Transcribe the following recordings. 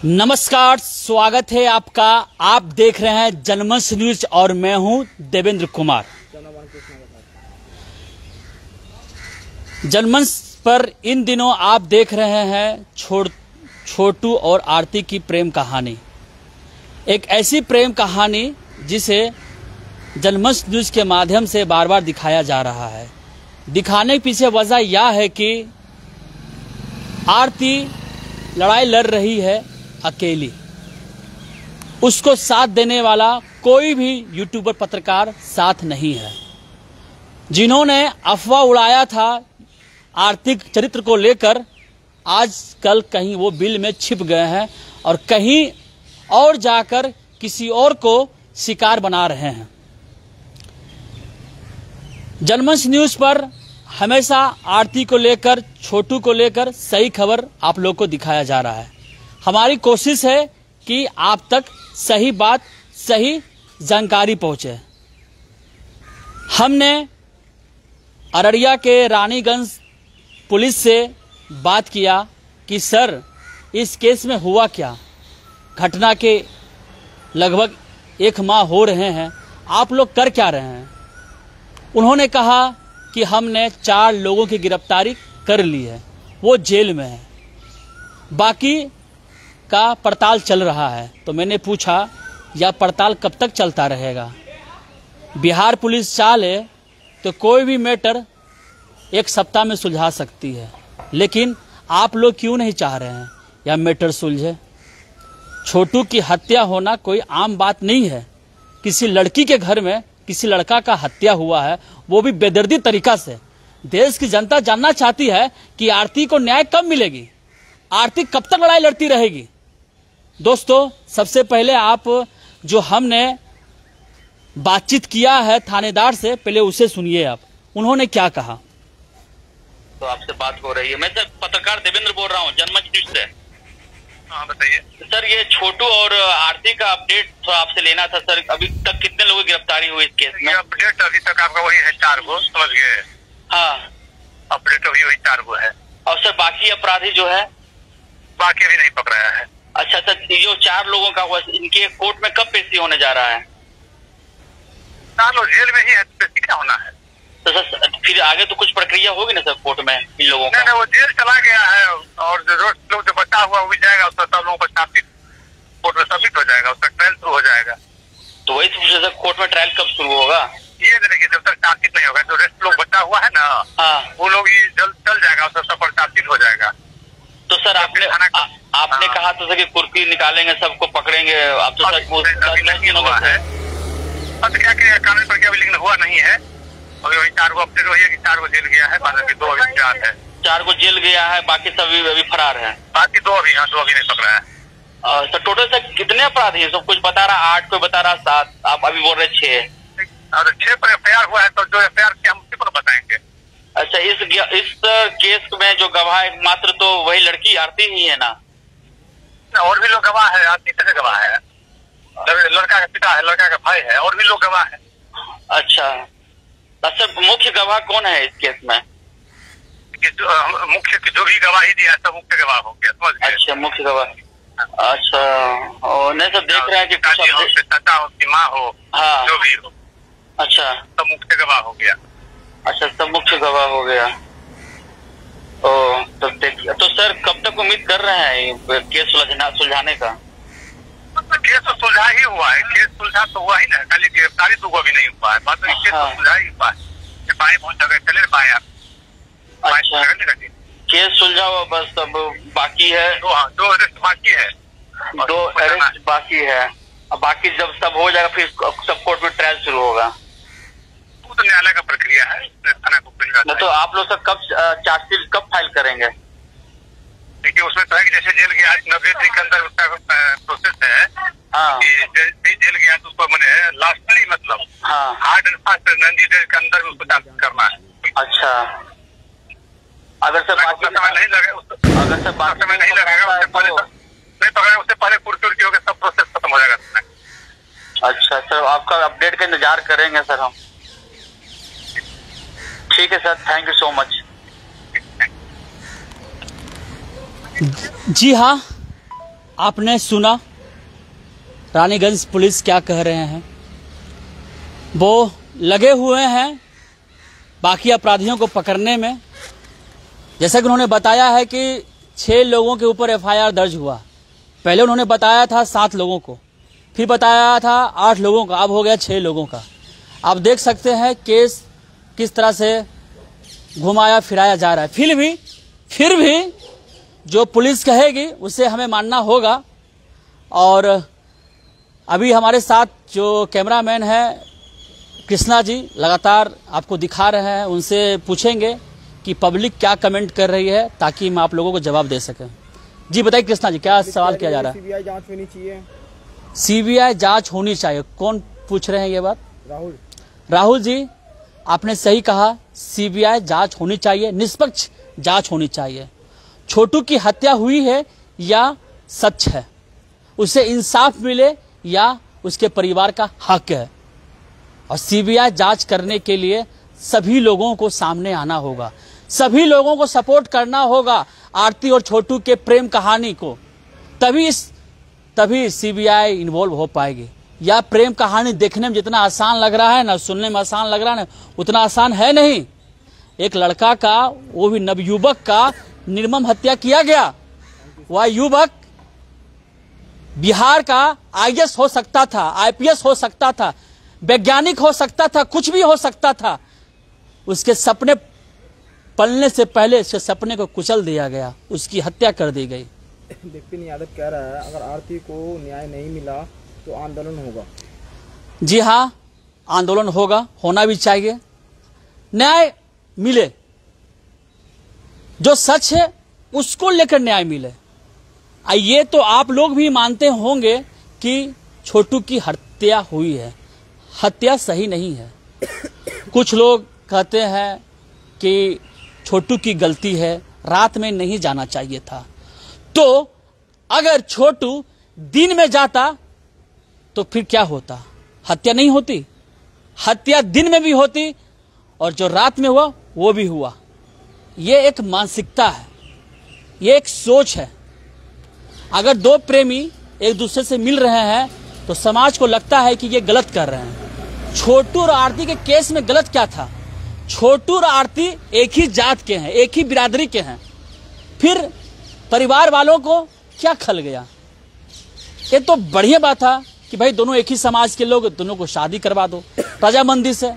नमस्कार, स्वागत है आपका। आप देख रहे हैं जनमंच न्यूज और मैं हूं देवेंद्र कुमार। जनमंच पर इन दिनों आप देख रहे हैं छोटू और आरती की प्रेम कहानी। एक ऐसी प्रेम कहानी जिसे जनमंच न्यूज के माध्यम से बार बार दिखाया जा रहा है। दिखाने के पीछे वजह यह है कि आरती लड़ाई लड़ रही है अकेली। उसको साथ देने वाला कोई भी यूट्यूबर पत्रकार साथ नहीं है। जिन्होंने अफवाह उड़ाया था आर्थिक चरित्र को लेकर, आजकल कहीं वो बिल में छिप गए हैं और कहीं और जाकर किसी और को शिकार बना रहे हैं। जनमंच न्यूज पर हमेशा आरती को लेकर, छोटू को लेकर सही खबर आप लोग को दिखाया जा रहा है। हमारी कोशिश है कि आप तक सही बात, सही जानकारी पहुंचे। हमने अररिया के रानीगंज पुलिस से बात किया कि सर, इस केस में हुआ क्या। घटना के लगभग 1 माह हो रहे हैं, आप लोग कर क्या रहे हैं। उन्होंने कहा कि हमने 4 लोगों की गिरफ्तारी कर ली है, वो जेल में है, बाकी का पड़ताल चल रहा है। तो मैंने पूछा, यह पड़ताल कब तक चलता रहेगा। बिहार पुलिस चाहे तो कोई भी मैटर 1 सप्ताह में सुलझा सकती है, लेकिन आप लोग क्यों नहीं चाह रहे हैं यह मैटर सुलझे। छोटू की हत्या होना कोई आम बात नहीं है। किसी लड़की के घर में किसी लड़का का हत्या हुआ है, वो भी बेदर्दी तरीका से। देश की जनता जानना चाहती है कि आरती को न्याय कब मिलेगी, आरती कब तक लड़ाई लड़ती रहेगी। दोस्तों, सबसे पहले आप जो हमने बातचीत किया है थानेदार से, पहले उसे सुनिए आप, उन्होंने क्या कहा। तो आपसे बात हो रही है। मैं सर पत्रकार देवेंद्र बोल रहा हूँ जनमंच न्यूज से। हाँ बताइए सर, ये छोटू और आरती का अपडेट तो आपसे लेना था सर। अभी तक कितने लोगों की गिरफ्तारी हुई इस केस में? अपडेट अभी तक आपका वही है 4 गो, समझ गए। हाँ, अपडेट अभी वही 4 गो है। और सर बाकी अपराधी जो है, बाकी अभी नहीं पकड़ाया है। अच्छा सर, जो 4 लोगों का हुआ, इनके कोर्ट में कब पेशी होने जा रहा है? 4 लोग जेल में ही है, पेशी क्या होना है। तो सर फिर आगे तो कुछ प्रक्रिया होगी ना सर कोर्ट में इन लोगों का? नहीं, वो जेल चला गया है और जो लोग जो बचा हुआ वो भी जाएगा, उसका सब लोगों को चार्जशीट कोर्ट में सबमिट हो जाएगा, उसका ट्रायल शुरू हो जाएगा। तो वही तो सर, कोर्ट में ट्रायल कब शुरू होगा? ये देखिए, जब तक चार्जशीट नहीं होगा, जो रेस्ट लोग बचा हुआ है ना, हाँ, वो लोग ये जल्द चल जाएगा, उसका सब पर चार्जशीट हो जाएगा। तो सर आपने कहा था कि कुर्की निकालेंगे, सबको पकड़ेंगे। आप तो सर नहीं हुआ है, बस क्या कि कानून पर क्या, लेकिन हुआ नहीं है। अभी वही 4 गो अपडेट हुई है कि 4 गो जेल गया है, बाकी 2 अभी फरार है। 4 गो जेल गया है, बाकी सभी अभी फरार है। बाकी 2 अभी, हाँ 2 अभी नहीं पकड़ा है। सर टोटल सर कितने अपराधी हैं? सब कुछ बता रहा 8, कोई बता रहा 7, आप अभी बोल रहे 6। और 6 पर FIR हुआ है, तो जो FIR किया हम उसी पर बताएंगे। अच्छा, इस केस में जो गवाह है मात्र तो वही लड़की आरती ही है ना? और भी लोग गवाह है, आरती से गवाह है, लड़का का पिता है, लड़का का भाई है, और भी लोग गवाह है। अच्छा सर, मुख्य गवाह कौन है इस केस में? मुख्य जो भी गवाही दिया सब मुख्य गवाह हो गया, समझ गए। अच्छा, मुख्य गवाह। अच्छा, और नहीं सब देख रहे हैं कि चाचा हो, उसकी माँ हो, हाँ, जो भी हो, अच्छा सब मुख्य गवाह हो गया। अच्छा, सब मुख्य गवाह हो गया। ओ, तो देखिए, तो सर कब तक उम्मीद कर रहे हैं केस सुलझाने का? केस तो सुलझा ही हुआ है, केस सुलझा तो हुआ ही ना, खाली गिरफ्तारी तो अभी नहीं हुआ है, बात केस तो सुलझा ही हुआ है। सिपाही बहुत जगह चले पाए आप। अच्छा, केस सुलझा हुआ, बस अब बाकी है 2 अरेस्ट बाकी है, 2 अरेस्ट बाकी है। अब बाकी जब सब हो जाएगा फिर सब कोर्ट में ट्रायल शुरू होगा। वो तो न्यायालय का प्रक्रिया है, थाना को न, तो आप लोग सब कब चार्जशीट कब फाइल करेंगे? देखिए, उसमें तो है कि जैसे जेल गया 90 दिन के अंदर उसका प्रोसेस है। हाँ, जेल गया तो उसको मैंने लास्टली, मतलब हाँ, हार्ड एंड फास्ट 90 डेज के अंदर में उसको चार्जशीट करना है। अच्छा, अगर सर बाकी समय नहीं लगेगा, अगर सर बाकी समय नहीं लगेगा, उससे पहले नहीं पकड़ेगा, उससे पहले कुर्की होकर सब प्रोसेस खत्म हो जाएगा। अच्छा सर, आपका अपडेट का इंतजार करेंगे सर हम। ठीक है sir, thank you so much. जी हाँ, आपने सुना रानीगंज पुलिस क्या कह रहे हैं। वो लगे हुए हैं बाकी अपराधियों को पकड़ने में। जैसा कि उन्होंने बताया है कि 6 लोगों के ऊपर एफआईआर दर्ज हुआ। पहले उन्होंने बताया था 7 लोगों को, फिर बताया था 8 लोगों का, अब हो गया 6 लोगों का। आप देख सकते हैं केस किस तरह से घुमाया फिराया जा रहा है। फिर भी जो पुलिस कहेगी उसे हमें मानना होगा। और अभी हमारे साथ जो कैमरामैन है कृष्णा जी लगातार आपको दिखा रहे हैं, उनसे पूछेंगे कि पब्लिक क्या कमेंट कर रही है ताकि हम आप लोगों को जवाब दे सकें। जी बताइए कृष्णा जी, क्या सवाल किया जा रहा है? सीबीआई जांच होनी चाहिए। सीबीआई जांच होनी चाहिए, कौन पूछ रहे हैं ये बात? राहुल जी, आपने सही कहा, सीबीआई जांच होनी चाहिए, निष्पक्ष जांच होनी चाहिए। छोटू की हत्या हुई है या सच है, उसे इंसाफ मिले या उसके परिवार का हक है। और सीबीआई जांच करने के लिए सभी लोगों को सामने आना होगा, सभी लोगों को सपोर्ट करना होगा आरती और छोटू के प्रेम कहानी को, तभी सीबीआई इन्वॉल्व हो पाएगी। या प्रेम कहानी देखने में जितना आसान लग रहा है ना, सुनने में आसान लग रहा है ना, उतना आसान है नहीं। एक लड़का का, वो भी नवयुवक का निर्मम हत्या किया गया। वह युवक बिहार का आईएएस हो सकता था, आईपीएस हो सकता था, वैज्ञानिक हो सकता था, कुछ भी हो सकता था। उसके सपने पलने से पहले उसके सपने को कुचल दिया गया, उसकी हत्या कर दी गई। विपिन यादव कह रहा है अगर आरती को न्याय नहीं मिला तो आंदोलन होगा। जी हाँ, आंदोलन होगा, होना भी चाहिए। न्याय मिले, जो सच है उसको लेकर न्याय मिले। ये तो आप लोग भी मानते होंगे कि छोटू की हत्या हुई है, हत्या सही नहीं है। कुछ लोग कहते हैं कि छोटू की गलती है, रात में नहीं जाना चाहिए था। तो अगर छोटू दिन में जाता तो फिर क्या होता? हत्या नहीं होती, हत्या दिन में भी होती और जो रात में हुआ वो भी हुआ। ये एक मानसिकता है, ये एक सोच है। अगर 2 प्रेमी एक दूसरे से मिल रहे हैं तो समाज को लगता है कि ये गलत कर रहे हैं। छोटू और आरती के केस में गलत क्या था? छोटू और आरती एक ही जात के हैं, एक ही बिरादरी के हैं, फिर परिवार वालों को क्या खल गया? ये तो बढ़िया बात था कि भाई दोनों एक ही समाज के लोग, दोनों को शादी करवा दो, रजामंदी से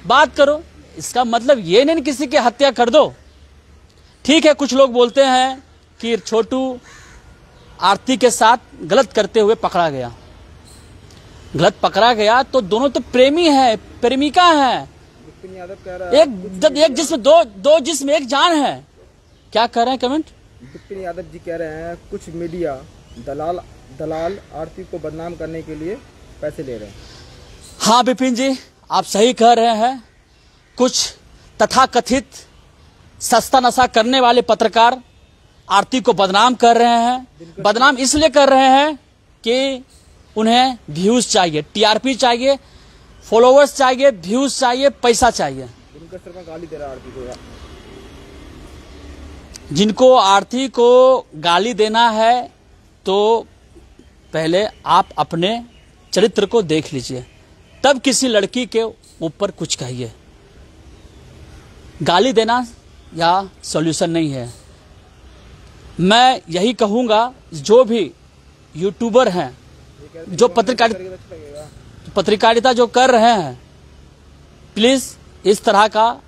बात करो। इसका मतलब ये नहीं किसी की हत्या कर दो। ठीक है, कुछ लोग बोलते हैं कि छोटू आरती के साथ गलत करते हुए पकड़ा गया। गलत पकड़ा गया तो दोनों तो प्रेमी है, प्रेमिका है। विपिन यादव कह रहा है एक जिसम दो जिसम एक जान है। क्या कर रहे हैं कमेंट? विपिन यादव जी कह रहे हैं कुछ मीडिया दलाल आरती को बदनाम करने के लिए पैसे ले रहे हैं। हाँ विपिन जी, आप सही कह रहे हैं। कुछ तथाकथित सस्ता नशा करने वाले पत्रकार आरती को बदनाम कर रहे हैं। बदनाम इसलिए कर रहे हैं कि उन्हें व्यूज चाहिए, टीआरपी चाहिए, फॉलोअर्स चाहिए, व्यूज चाहिए, पैसा चाहिए। दिनकर शर्मा गाली दे रहा आरती को। जिनको आरती को गाली देना है तो पहले आप अपने चरित्र को देख लीजिए, तब किसी लड़की के ऊपर कुछ कहिए। गाली देना या सॉल्यूशन नहीं है। मैं यही कहूंगा, जो भी यूट्यूबर हैं, जो पत्रकारिता जो कर रहे हैं, प्लीज इस तरह का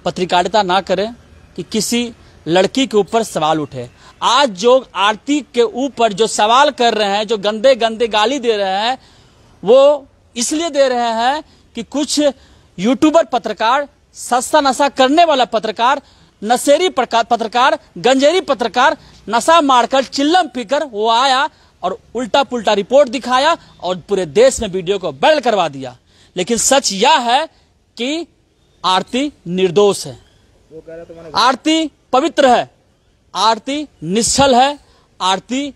पत्रकारिता ना करें कि किसी लड़की के ऊपर सवाल उठे। आज जो आरती के ऊपर जो सवाल कर रहे हैं, जो गंदे गंदे गाली दे रहे हैं, वो इसलिए दे रहे हैं कि कुछ यूट्यूबर पत्रकार, सस्ता नशा करने वाला पत्रकार, नशेरी पत्रकार, गंजेरी पत्रकार, नशा मारकर चिल्लम पीकर वो आया और उल्टा पुल्टा रिपोर्ट दिखाया और पूरे देश में वीडियो को वायरल करवा दिया। लेकिन सच यह है कि आरती निर्दोष है, आरती पवित्र है, आरती निश्चल है। आरती,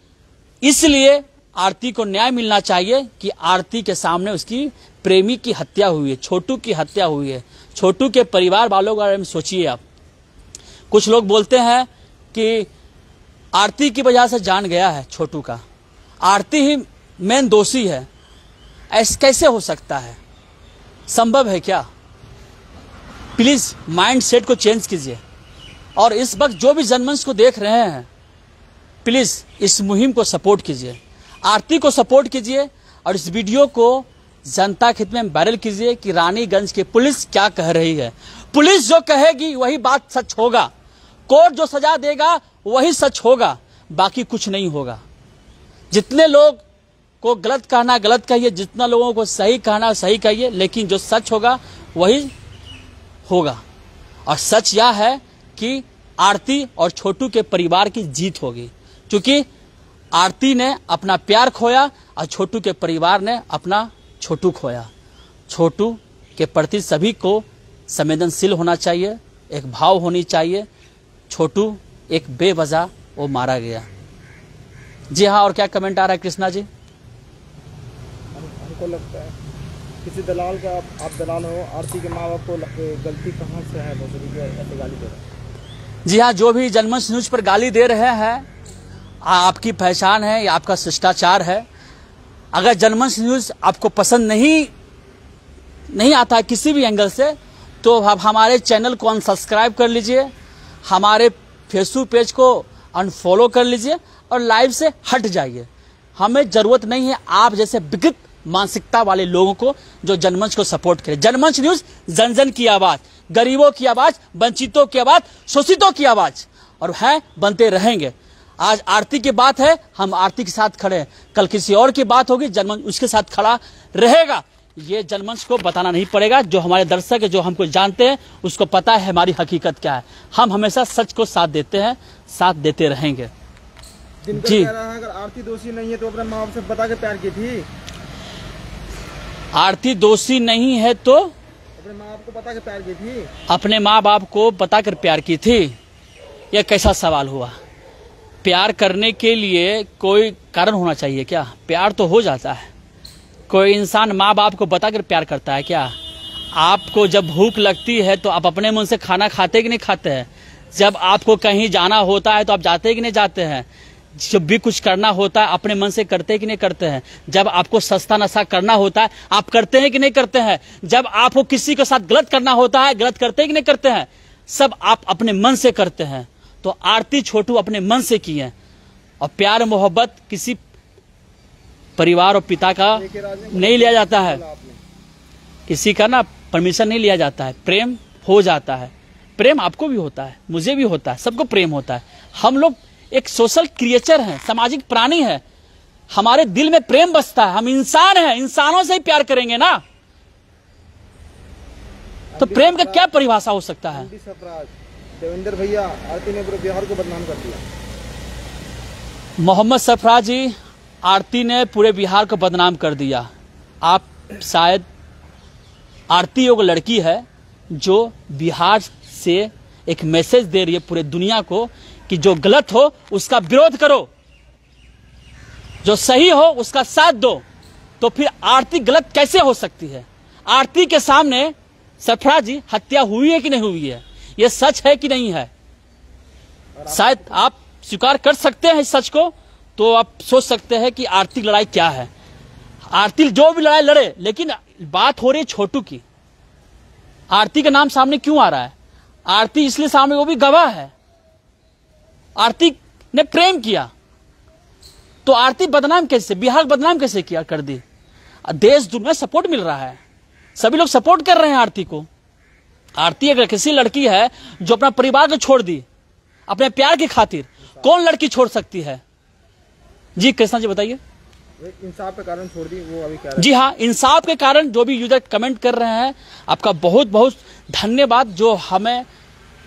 इसलिए आरती को न्याय मिलना चाहिए कि आरती के सामने उसकी प्रेमी की हत्या हुई है, छोटू की हत्या हुई है। छोटू के परिवार वालों के बारे में सोचिए आप। कुछ लोग बोलते हैं कि आरती की वजह से जान गया है छोटू का, आरती ही मेन दोषी है। ऐसे कैसे हो सकता है? संभव है क्या? प्लीज माइंड सेट को चेंज कीजिए। और इस वक्त जो भी जनमंच को देख रहे हैं, प्लीज इस मुहिम को सपोर्ट कीजिए, आरती को सपोर्ट कीजिए और इस वीडियो को जनता के हित में वायरल कीजिए कि रानीगंज की पुलिस क्या कह रही है। पुलिस जो कहेगी वही बात सच होगा, कोर्ट जो सजा देगा वही सच होगा, बाकी कुछ नहीं होगा। जितने लोग को गलत कहना गलत कहिए, जितना लोगों को सही कहना सही कहिए, लेकिन जो सच होगा वही होगा। और सच यह है कि आरती और छोटू के परिवार की जीत होगी, क्योंकि आरती ने अपना प्यार खोया और छोटू के परिवार ने अपना छोटू खोया। छोटू के प्रति सभी को संवेदनशील होना चाहिए, एक भाव होनी चाहिए। छोटू एक बेवजह वो मारा गया। जी हाँ, और क्या कमेंट आ रहा है कृष्णा जी? हमको लगता है किसी दलाल का आप दलाल हो, आरती के माँ बाप को गलती कहाँ से है ऐसे गाली दे रहे हैं? जी हाँ, जो भी जनमंच न्यूज पर गाली दे रहे हैं, आपकी पहचान है या आपका शिष्टाचार है। अगर जनमंच न्यूज आपको पसंद नहीं आता है किसी भी एंगल से, तो आप हमारे चैनल को अनसब्सक्राइब कर लीजिए, हमारे फेसबुक पेज को अनफॉलो कर लीजिए और लाइव से हट जाइए। हमें जरूरत नहीं है आप जैसे विकृत मानसिकता वाले लोगों को जो जनमंच को सपोर्ट करें। जनमंच न्यूज जन जन की आवाज, गरीबों की आवाज, वंचितों की आवाज, शोषितों की आवाज, और है बनते रहेंगे। आज आरती की बात है, हम आरती के साथ खड़े हैं। कल किसी और की बात होगी, जनमंच उसके साथ खड़ा रहेगा। ये जनमंच को बताना नहीं पड़ेगा। जो हमारे दर्शक है, जो हमको जानते हैं, उसको पता है हमारी हकीकत क्या है। हम हमेशा सच को साथ देते हैं, साथ देते रहेंगे। जी, कह रहा है अगर आरती दोषी नहीं है तो अपने माँ बाप से बता के प्यार की थी। आरती दोषी नहीं है तो अपने माँ बाप को बता के प्यार की थी। अपने माँ बाप को बताकर प्यार की थी। यह कैसा सवाल हुआ? प्यार करने के लिए कोई कारण होना चाहिए क्या? प्यार तो हो जाता है। कोई इंसान माँ बाप को बताकर प्यार करता है क्या? आपको जब भूख लगती है तो आप अपने मन से खाना खाते कि नहीं खाते हैं? जब आपको कहीं जाना होता है तो आप जाते कि नहीं जाते हैं? जब भी कुछ करना होता है अपने मन से करते कि नहीं करते हैं? जब आपको सस्ता नशा करना होता है आप करते हैं कि नहीं करते हैं? जब आपको किसी के साथ गलत करना होता है गलत करते हैं कि नहीं करते हैं? सब आप अपने मन से करते हैं। तो आरती छोटू अपने मन से की है। और प्यार मोहब्बत किसी परिवार और पिता का नहीं लिया जाता है, किसी का ना परमिशन नहीं लिया जाता है। प्रेम हो जाता है। प्रेम आपको भी होता है, मुझे भी होता है, सबको प्रेम होता है। हम लोग एक सोशल क्रिएचर हैं, सामाजिक प्राणी है। हमारे दिल में प्रेम बसता है। हम इंसान हैं, इंसानों से ही प्यार करेंगे ना। तो प्रेम का क्या परिभाषा हो सकता है? देवेंद्र भैया, आरती ने पूरे बिहार को बदनाम कर दिया। मोहम्मद सरफराज जी, आरती ने पूरे बिहार को बदनाम कर दिया। आप शायद, आरती एक लड़की है जो बिहार से एक मैसेज दे रही है पूरे दुनिया को कि जो गलत हो उसका विरोध करो, जो सही हो उसका साथ दो। तो फिर आरती गलत कैसे हो सकती है? आरती के सामने सरफराज जी हत्या हुई है कि नहीं हुई है? ये सच है कि नहीं है? शायद आप स्वीकार कर सकते हैं इस सच को, तो आप सोच सकते हैं कि आरती की लड़ाई क्या है। आरती जो भी लड़ाई लड़े, लेकिन बात हो रही है छोटू की। आरती का नाम सामने क्यों आ रहा है? आरती इसलिए सामने, वो भी गवाह है। आरती ने प्रेम किया तो आरती बदनाम कैसे, बिहार बदनाम कैसे किया कर दी? देश दुनिया सपोर्ट मिल रहा है, सभी लोग सपोर्ट कर रहे हैं आरती को। आरती अगर किसी लड़की है जो अपना परिवार को छोड़ दी अपने प्यार की खातिर, कौन लड़की छोड़ सकती है? जी कृष्णा जी बताइए। इंसाफ के कारण छोड़ दी, वो अभी कह रहे हैं। जी हाँ, इंसाफ के कारण। जो भी यूजर कमेंट कर रहे हैं, आपका बहुत बहुत धन्यवाद जो हमें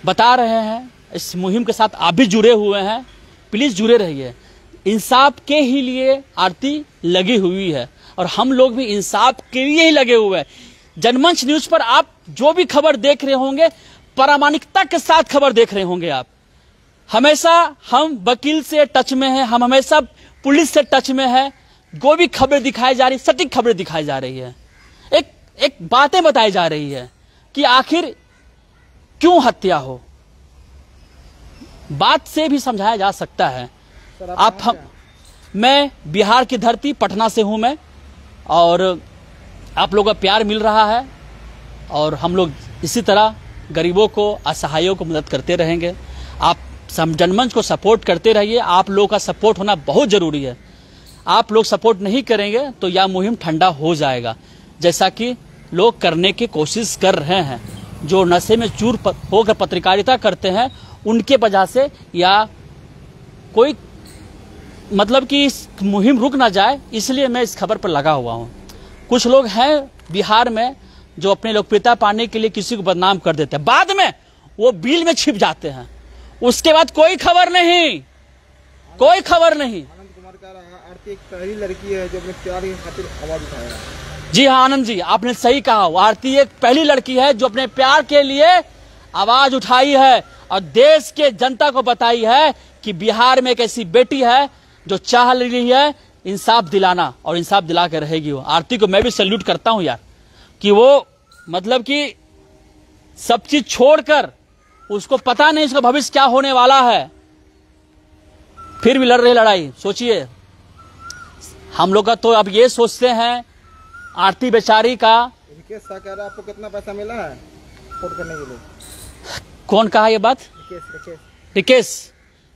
बता रहे हैं। इस मुहिम के साथ आप भी जुड़े हुए हैं, प्लीज जुड़े रहिए। इंसाफ के ही लिए आरती लगी हुई है और हम लोग भी इंसाफ के लिए ही लगे हुए हैं। जनमंच न्यूज पर आप जो भी खबर देख रहे होंगे, प्रामाणिकता के साथ खबर देख रहे होंगे। आप हमेशा, हम वकील से टच में हैं, हम हमेशा पुलिस से टच में है। जो भी खबर दिखाई जा रही, सटीक खबर दिखाई जा रही है। एक बातें बताई जा रही है कि आखिर क्यों हत्या हो। बात से भी समझाया जा सकता है। मैं बिहार की धरती पटना से हूं मैं, और आप लोगों का प्यार मिल रहा है और हम लोग इसी तरह गरीबों को, असहायों को मदद करते रहेंगे। आप जनमंच को सपोर्ट करते रहिए। आप लोगों का सपोर्ट होना बहुत ज़रूरी है। आप लोग सपोर्ट नहीं करेंगे तो यह मुहिम ठंडा हो जाएगा, जैसा कि लोग करने की कोशिश कर रहे हैं। जो नशे में चूर होकर पत्रकारिता करते हैं उनके वजह से, या कोई मतलब कि इस मुहिम रुक ना जाए, इसलिए मैं इस खबर पर लगा हुआ हूँ। कुछ लोग हैं बिहार में जो अपने लोकप्रियता पाने के लिए किसी को बदनाम कर देते हैं, बाद में वो बिल में छिप जाते हैं, उसके बाद कोई खबर नहीं, कोई खबर नहीं। आनंद कुमार कह रहा है आरती एक पहली लड़की है जो अपने प्यार की खातिर आवाज उठाया है। जी हाँ आनंद जी, आपने सही कहा। आरती एक पहली लड़की है जो अपने प्यार के लिए आवाज उठाई है और देश के जनता को बताई है कि बिहार में एक ऐसी बेटी है जो चाह रही है इंसाफ दिलाना, और इंसाफ दिला के रहेगी वो। आरती को मैं भी सैल्यूट करता हूं यार, कि वो मतलब कि सब चीज छोड़कर, उसको पता नहीं उसका भविष्य क्या होने वाला है, फिर भी लड़ रही लड़ाई। सोचिए, हम लोग का तो अब ये सोचते हैं आरती बेचारी का। रिकेश शाह कह रहा है आपको कितना पैसा मिला है सपोर्ट करने के लिए? कौन कहा ये बात? रिकेश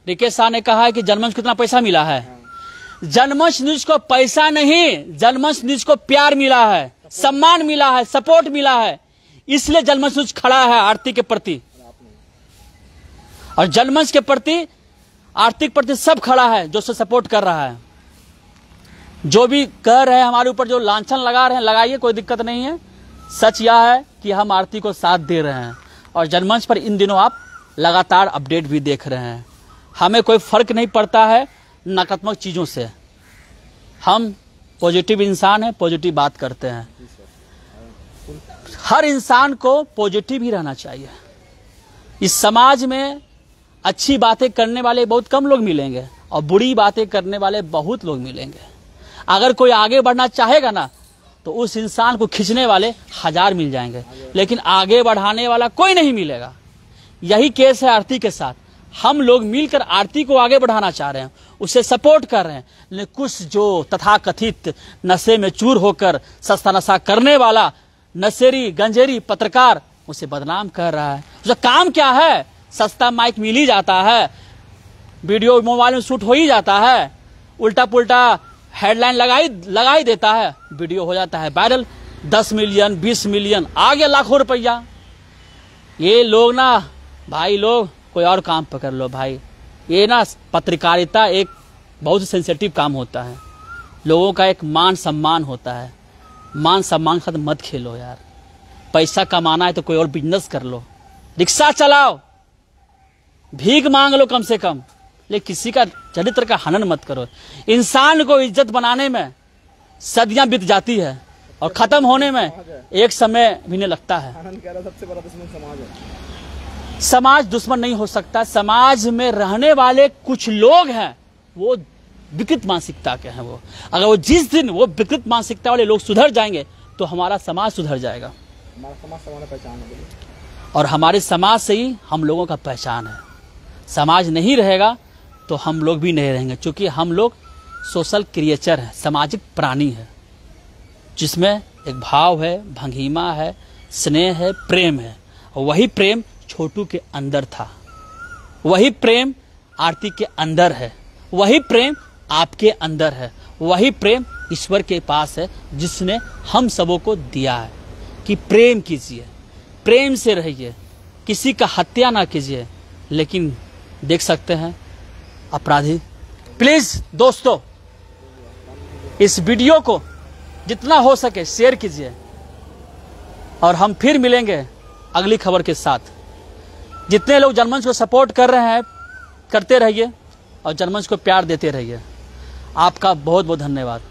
रिकेश शाह ने कहा है कि जनमंच को कितना पैसा मिला है। जनमंच न्यूज को पैसा नहीं, जनमंच न्यूज को प्यार मिला है, सम्मान मिला है, सपोर्ट मिला है, इसलिए जनमंच न्यूज खड़ा है आरती के प्रति, और जनमंच के प्रति, आरती के प्रति सब खड़ा है जो उसे सपोर्ट कर रहा है। जो भी कह रहे हैं हमारे ऊपर, जो लांछन लगा रहे हैं, लगाइए, कोई दिक्कत नहीं है। सच यह है कि हम आरती को साथ दे रहे हैं, और जनमंच पर इन दिनों आप लगातार अपडेट भी देख रहे हैं। हमें कोई फर्क नहीं पड़ता है नकारात्मक चीजों से। हम पॉजिटिव इंसान हैं, पॉजिटिव बात करते हैं। हर इंसान को पॉजिटिव ही रहना चाहिए। इस समाज में अच्छी बातें करने वाले बहुत कम लोग मिलेंगे और बुरी बातें करने वाले बहुत लोग मिलेंगे। अगर कोई आगे बढ़ना चाहेगा ना, तो उस इंसान को खींचने वाले हजार मिल जाएंगे, लेकिन आगे बढ़ाने वाला कोई नहीं मिलेगा। यही केस है आरती के साथ। हम लोग मिलकर आरती को आगे बढ़ाना चाह रहे हैं, उसे सपोर्ट कर रहे हैं, लेकिन कुछ जो तथाकथित नशे में चूर होकर सस्ता नशा करने वाला नशेरी गंजेरी पत्रकार उसे बदनाम कर रहा है। उसका काम क्या है? सस्ता माइक मिल ही जाता है, वीडियो मोबाइल में शूट हो ही जाता है, उल्टा पुल्टा हेडलाइन लगा ही देता है, वीडियो हो जाता है वायरल। 10 मिलियन 20 मिलियन आ गया, लाखों रुपया। ये लोग ना भाई, लोग कोई और काम पकड़ लो भाई। ये ना पत्रकारिता एक बहुत सेंसिटिव काम होता है। लोगों का एक मान सम्मान होता है। मान सम्मान के साथ मत खेलो यार। पैसा कमाना है तो कोई और बिजनेस कर लो, रिक्शा चलाओ, भीख मांग लो कम से कम, लेकिन किसी का चरित्र का हनन मत करो। इंसान को इज्जत बनाने में सदियां बीत जाती है और खत्म होने में एक समय भी नहीं लगता है। आनंद कह रहा है सबसे बड़ा दुश्मन समाज है। समाज दुश्मन नहीं हो सकता। समाज में रहने वाले कुछ लोग हैं, वो विकृत मानसिकता के हैं। वो अगर वो जिस दिन वो विकृत मानसिकता वाले लोग सुधर जाएंगे तो हमारा समाज सुधर जाएगा। हमारा समाज हमारा पहचान है, और हमारे समाज से ही हम लोगों का पहचान है। समाज नहीं रहेगा तो हम लोग भी नहीं रहेंगे, क्योंकि हम लोग सोशल क्रिएचर हैं, सामाजिक प्राणी है, जिसमें एक भाव है, भंगिमा है, स्नेह है, प्रेम है। और वही प्रेम छोटू के अंदर था, वही प्रेम आरती के अंदर है, वही प्रेम आपके अंदर है, वही प्रेम ईश्वर के पास है, जिसने हम सबों को दिया है कि प्रेम कीजिए, प्रेम से रहिए, किसी का हत्या ना कीजिए। लेकिन देख सकते हैं अपराधी। प्लीज दोस्तों, इस वीडियो को जितना हो सके शेयर कीजिए, और हम फिर मिलेंगे अगली खबर के साथ। जितने लोग जनमंच को सपोर्ट कर रहे हैं, करते रहिए और जनमंच को प्यार देते रहिए। आपका बहुत बहुत धन्यवाद।